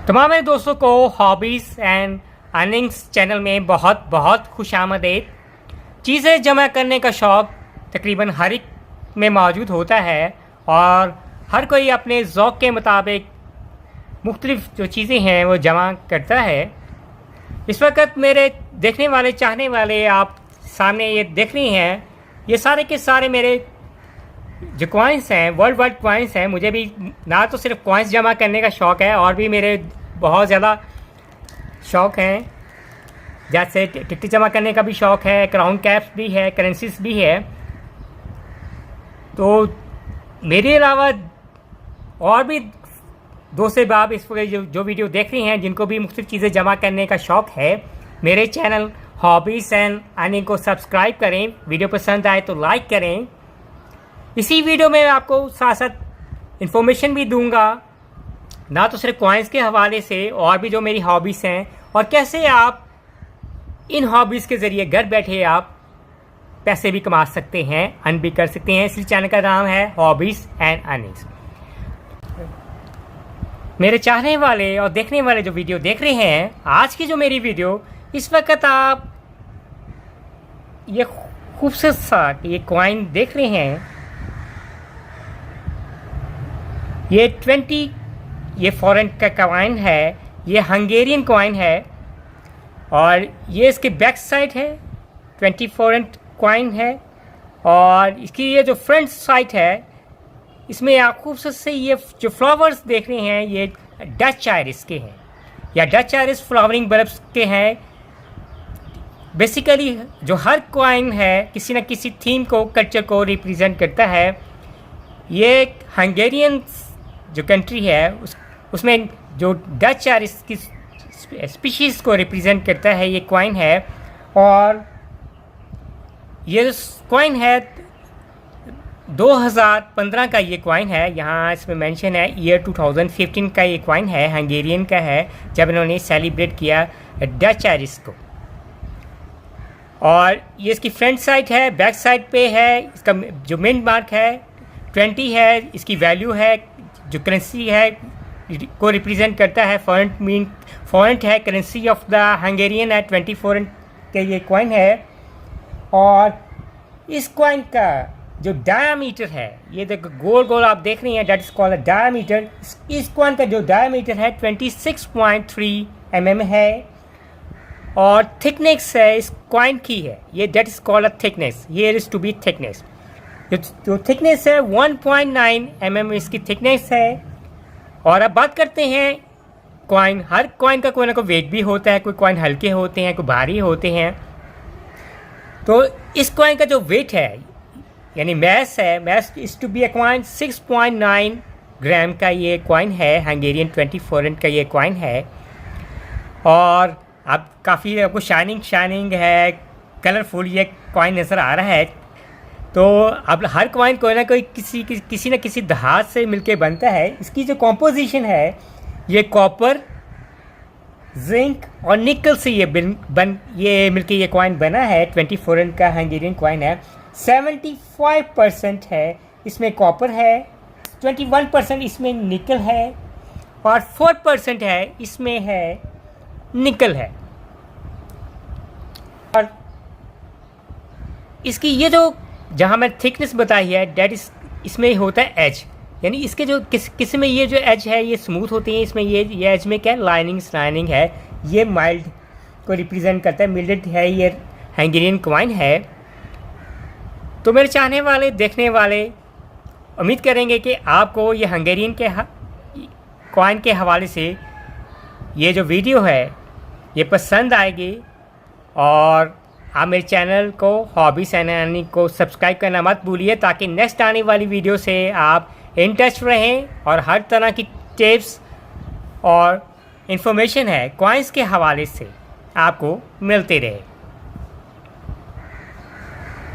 तमाम मेरे दोस्तों को हॉबीज़ एंड अर्निंग्स चैनल में बहुत बहुत खुशामदीद। चीज़ें जमा करने का शौक़ तकरीबन हर एक में मौजूद होता है और हर कोई अपने ज़ौक़ के मुताबिक मुख्तलिफ़ जो चीज़ें हैं वो जमा करता है। इस वक्त मेरे देखने वाले चाहने वाले आप सामने ये देख रही हैं, ये सारे के सारे मेरे जो कॉइन्स हैं वर्ल्ड वाइड कॉइन्स हैं। मुझे भी ना तो सिर्फ कॉइन्स जमा करने का शौक़ है और भी मेरे बहुत ज़्यादा शौक़ हैं, जैसे टिकट जमा करने का भी शौक़ है, क्राउन कैप्स भी है, करेंसीज भी है। तो मेरे अलावा और भी दोस्त से आप इस वक्त जो वीडियो देख रही हैं जिनको भी मुख्तलिफ़ चीज़ें जमा करने का शौक़ है, मेरे चैनल हॉबीज़ एंड अर्निंग को सब्सक्राइब करें। वीडियो पसंद आए तो लाइक करें। इसी वीडियो में आपको साथ साथ इन्फॉर्मेशन भी दूंगा, ना तो सिर्फ कॉइन्स के हवाले से और भी जो मेरी हॉबीज़ हैं और कैसे आप इन हॉबीज़ के ज़रिए घर बैठे आप पैसे भी कमा सकते हैं, अर्न भी कर सकते हैं। इसी चैनल का नाम है हॉबीज़ एंड अर्निंग्स। मेरे चाहने वाले और देखने वाले जो वीडियो देख रहे हैं, आज की जो मेरी वीडियो, इस वक्त आप ये खूबसूरत सा ये कॉइन देख रहे हैं। ये 20 ये फॉरेन का कॉइन है, ये हंगेरियन कॉइन है और ये इसके बैक साइड है 20 फॉरेन कॉइन है। और इसकी ये जो फ्रंट साइड है, इसमें आप खूबसूरत से ये जो फ्लावर्स देख रहे हैं ये डच आयरिस के हैं या डच आयरिस फ्लावरिंग बल्ब्स के हैं। बेसिकली जो हर कॉइन है किसी न किसी थीम को, कल्चर को रिप्रेजेंट करता है। ये हंगेरियन जो कंट्री है उसमें जो डच आयरिस की स्पीशीज़ को रिप्रेजेंट करता है ये कॉइन है। और ये जो कॉइन है 2015 का ये कॉइन है, यहाँ इसमें मेंशन है ईयर 2015 का ये कॉइन है, हंगेरियन का है, जब इन्होंने सेलिब्रेट किया डच आयरिस को। और ये इसकी फ्रंट साइड है, बैक साइड पे है इसका जो मिंट मार्क है 20 है, इसकी वैल्यू है जो करेंसी है को रिप्रेजेंट करता है। फॉरेंट है, करेंसी ऑफ द हंगेरियन है, 20 फॉरेंट के ये कॉइन है। और इस कॉइन का जो डायामीटर है, ये देखो गोल गोल आप देख रही हैं, दैट इज कॉल्ड डायामीटर। इस कॉइन का जो डायामीटर है 26.3 mm है और थिकनेस है इस कॉइन की है ये, that is called thickness. Here is to be thickness. जो थिकनेस है 1.9 mm इसकी थिकनेस है। और अब बात करते हैं कॉइन। हर कॉइन का कोई ना कोई वेट भी होता है, कोई कॉइन हल्के होते हैं, कोई भारी होते हैं। तो इस कॉइन का जो वेट है यानी मैस है, mass is to be a coin 6.9 gram का ये कॉइन है, हंगेरियन 20 फॉरेंट का ये कॉइन है। और अब काफ़ी आपको शाइनिंग है, कलरफुल ये कॉइन नज़र आ रहा है। तो अब हर कॉइन कोई ना कोई किसी न किसी धातु से मिलके बनता है। इसकी जो कॉम्पोजिशन है ये कॉपर, जिंक और निकल से ये मिलके ये कॉइन बना है। 20 फॉरेन का हंगेरियन कॉइन है। 75% है इसमें कॉपर है, 21% इसमें निकल है और 4% है इसमें है निकल है। और इसकी ये जो जहाँ मैं थिकनेस बताई है डेट इस इसमें होता है एज, यानी इसके जो किसी में ये जो एज है ये स्मूथ होती है, इसमें ये एज में क्या लाइनिंग है, ये माइल्ड को रिप्रेजेंट करता है, मिल्डेड है, ये हंगेरियन कॉइन है। तो मेरे चाहने वाले देखने वाले उम्मीद करेंगे कि आपको ये हंगेरियन के कॉइन के हवाले से ये जो वीडियो है ये पसंद आएगी। और आप मेरे चैनल को हॉबीज़ एंड अर्निंग को सब्सक्राइब करना मत भूलिए, ताकि नेक्स्ट आने वाली वीडियो से आप इन टच रहें और हर तरह की टिप्स और इन्फॉर्मेशन है कॉइन्स के हवाले से आपको मिलते रहे।